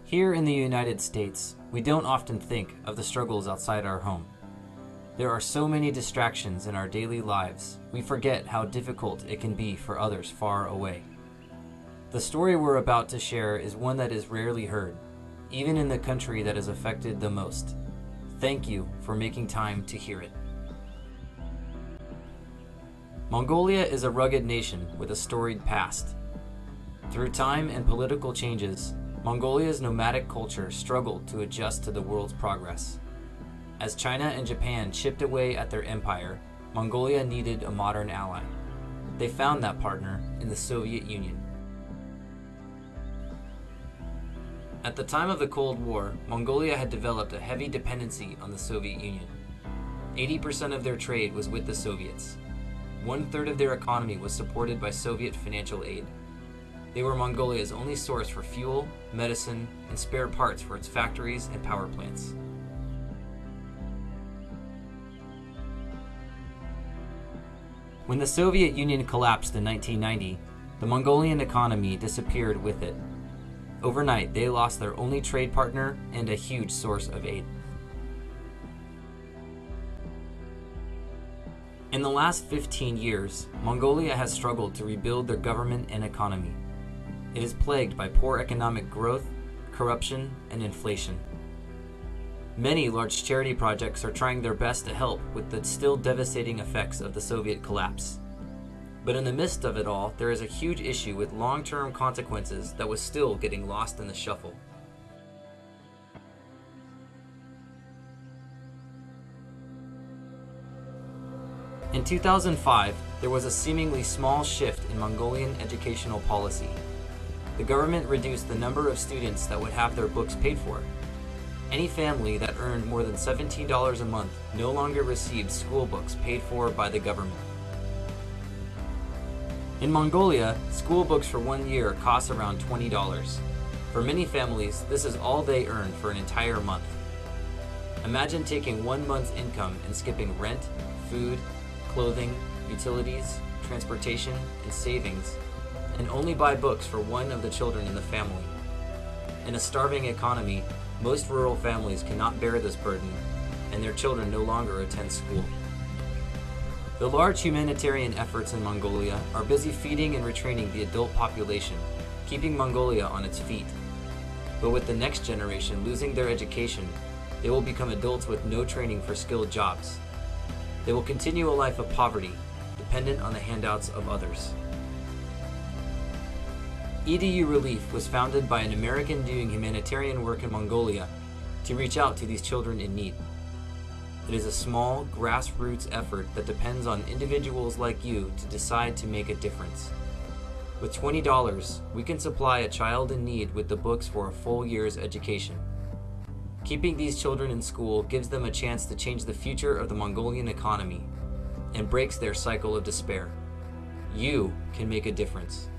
Here in the United States, we don't often think of the struggles outside our home. There are so many distractions in our daily lives, we forget how difficult it can be for others far away. The story we're about to share is one that is rarely heard, even in the country that is affected the most. Thank you for making time to hear it. Mongolia is a rugged nation with a storied past. Through time and political changes, Mongolia's nomadic culture struggled to adjust to the world's progress. As China and Japan chipped away at their empire, Mongolia needed a modern ally. They found that partner in the Soviet Union. At the time of the Cold War, Mongolia had developed a heavy dependency on the Soviet Union. 80% of their trade was with the Soviets. 1/3 of their economy was supported by Soviet financial aid. They were Mongolia's only source for fuel, medicine, and spare parts for its factories and power plants. When the Soviet Union collapsed in 1990, the Mongolian economy disappeared with it. Overnight, they lost their only trade partner and a huge source of aid. In the last 15 years, Mongolia has struggled to rebuild their government and economy. It is plagued by poor economic growth, corruption, and inflation. Many large charity projects are trying their best to help with the still devastating effects of the Soviet collapse. But in the midst of it all, there is a huge issue with long-term consequences that was still getting lost in the shuffle. In 2005, there was a seemingly small shift in Mongolian educational policy. The government reduced the number of students that would have their books paid for. Any family that earned more than $17 a month no longer received school books paid for by the government. In Mongolia, school books for 1 year cost around $20. For many families, this is all they earn for an entire month. Imagine taking 1 month's income and skipping rent, food, clothing, utilities, transportation, and savings, and only buy books for one of the children in the family. In a starving economy, most rural families cannot bear this burden, and their children no longer attend school. The large humanitarian efforts in Mongolia are busy feeding and retraining the adult population, keeping Mongolia on its feet. But with the next generation losing their education, they will become adults with no training for skilled jobs. They will continue a life of poverty, dependent on the handouts of others. Edurelief was founded by an American doing humanitarian work in Mongolia to reach out to these children in need. It is a small, grassroots effort that depends on individuals like you to decide to make a difference. With $20, we can supply a child in need with the books for a full year's education. Keeping these children in school gives them a chance to change the future of the Mongolian economy and breaks their cycle of despair. You can make a difference.